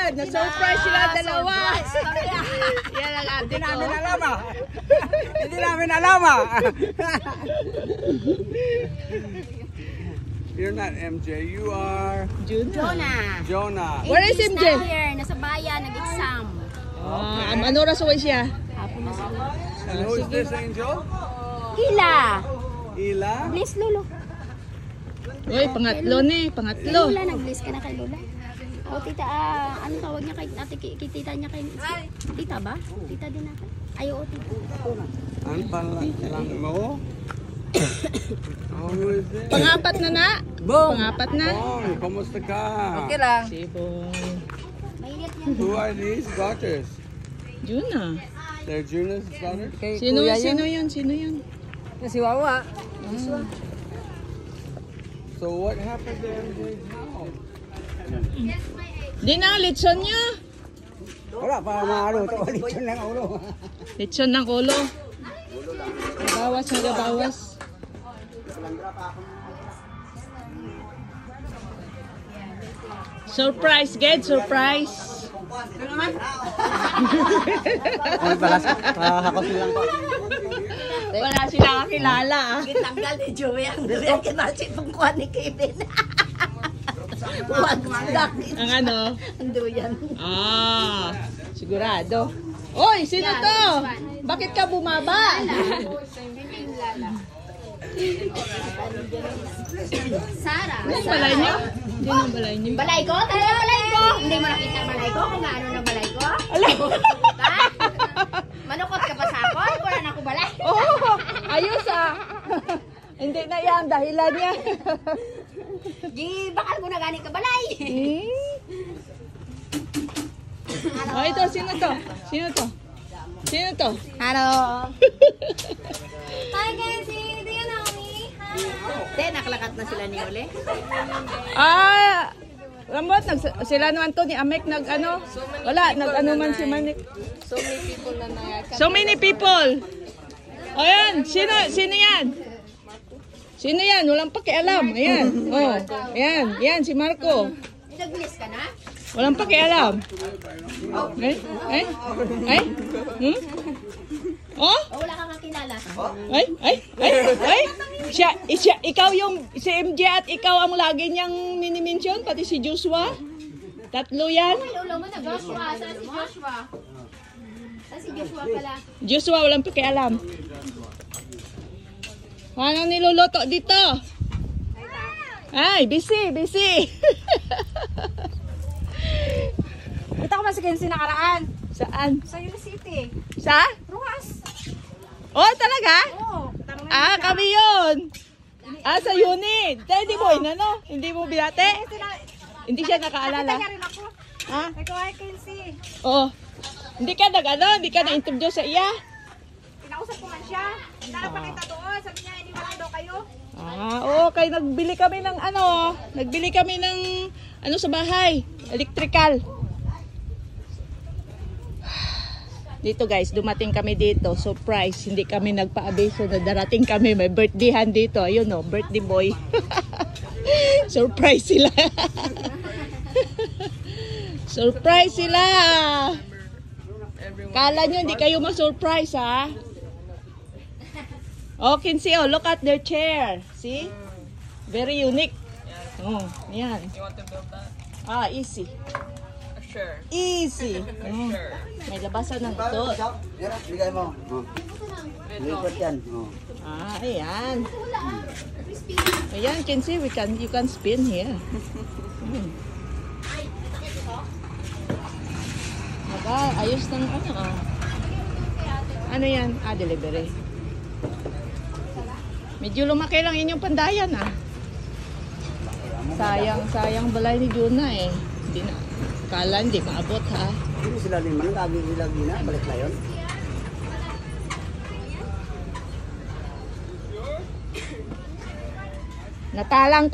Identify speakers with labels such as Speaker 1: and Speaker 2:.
Speaker 1: yan. Na-surprise sila dalawa. Yan ang ate ko.
Speaker 2: Hindi namin alam ah. Hindi namin alam ah. You're not MJ, you are
Speaker 1: Jonah.
Speaker 2: Jonah.
Speaker 1: Where is MJ?
Speaker 3: Here, nasa bayan, nag-exam.
Speaker 1: Ano oras uwi siya?
Speaker 3: Hapon na sila.
Speaker 2: And who is this angel?
Speaker 3: Hila!
Speaker 2: Ila?
Speaker 3: Bless Lolo.
Speaker 1: Uy, pangatlo ni. Pangatlo.
Speaker 3: Lola, nag-bless ka na kay Lola. O tita, ano tawag niya kay ate, tita niya kay... Tita ba? Tita din natin. Ay, oo, tita.
Speaker 2: Ano lang mo? Oh, who is this?
Speaker 1: Pangapat na na. Pangapat na.
Speaker 2: Bong, kumusta ka?
Speaker 4: Okay lang.
Speaker 1: Si Bong.
Speaker 3: Mahilit niya.
Speaker 2: Who are these daughters?
Speaker 1: Jonah.
Speaker 2: They're Junah's daughters?
Speaker 4: Kay
Speaker 1: Sino
Speaker 4: kuya
Speaker 1: sino yun? Sino yun?
Speaker 4: Si Wawa.
Speaker 2: So what happened to MJ's house?
Speaker 1: Di na, litson niya.
Speaker 2: Wala pa maaro. Lechon lang ulo.
Speaker 1: Litson ng ulo. Nagabawas, nagabawas. Surprise, Ged, surprise.
Speaker 2: Ay, balas. Hakos lang po.
Speaker 1: Wala sila kakilala ah.
Speaker 5: Tanggal ni Joey ang durian kinasi pang kuha ni Kevin. Huwag magdakit
Speaker 1: Ang ano?
Speaker 5: ang durian.
Speaker 1: Sigurado. Oy, sino to? Bakit ka bumaba?
Speaker 3: Sarah.
Speaker 1: Anong balay niyo? Hindi ang balay niyo.
Speaker 3: Balay ko? Tara, balay ko! Hindi mo nakita ang balay ko? Kung ano na balay ko?
Speaker 1: Alam.
Speaker 3: Ha? Manukot ka pa sa ako? Wala na ako balay.
Speaker 1: Oh, ayos ah. Hindi na yan, dahilan niya.
Speaker 3: Di, bakal ko na galing ka balay.
Speaker 1: Oh, ito, sino to? Sino to? Sino to?
Speaker 3: Hello. Hi, Kenzie. Do you know me?
Speaker 5: Hindi, nakalakat na sila ni Ole.
Speaker 1: Ramot, sila naman to ni Amek nag-ano? Wala, nag-ano man si Manik.
Speaker 4: So many people na nangyayari.
Speaker 1: So many people. O yan, sino yan? Sino yan? Walang pakialam. Ayan. Oh, ayan, yan si Marco.
Speaker 3: Nag-bless ka na?
Speaker 1: Walang pakialam. Ay? Oh?
Speaker 3: O wala kang kakilala?
Speaker 1: Ay. Siya, ikaw yung, si MJ at ikaw ang lagi niyang mini-mention, pati si Joshua. Tatlo yan.
Speaker 3: Ay, ulo mo na Joshua. Saan si Joshua? Saan si Joshua pala?
Speaker 1: Joshua, walang pakialam. Anong niluluto dito? Ay, busy.
Speaker 4: Kita ko si Kenzie nakaraan.
Speaker 1: Saan?
Speaker 4: Sa City.
Speaker 1: Sa?
Speaker 4: Ruas.
Speaker 1: Oh, talaga?
Speaker 4: Oo.
Speaker 1: Kami yun. Sa unit. Hindi mo inano? Hindi mo binate? Hindi siya nakaalala.
Speaker 4: Nakita niya rin ako.
Speaker 1: Ha?
Speaker 4: Ikaw ay Kenzie.
Speaker 1: Oo. Hindi ka hindi ka na-introduce sa iya?
Speaker 4: Pinausap ko man siya. Nakapakita doon. Sabi niya, iniwanan daw kayo.
Speaker 1: Okay. Nagbili kami ng sa bahay. Electrical. Dito guys, dumating kami dito. Surprise. Hindi kami nagpa-abiso na darating kami. May birthdayhan dito. Ayun o, birthday boy. Surprise sila. Surprise sila. Kala nyo hindi kayo ma-surprise ha? Okay, see, look at their chair. See? Very unique. Oh, yan.
Speaker 4: You want to build that?
Speaker 1: Easy.
Speaker 4: Sure.
Speaker 1: Easy.
Speaker 4: Sure.
Speaker 1: May labasan ng ito.
Speaker 2: Bigay mo. Lipat yan.
Speaker 1: Ayan. Ayan, can see you can spin here. Ayos ng ano. Ano yan? Delivery. Medyo lumaki lang inyong pandayan Sayang balay ni Juna eh. Hindi na. Kala hindi maabot ha.
Speaker 2: Hindi sila rin man. Lagi na. Balik na yun.
Speaker 1: Natalang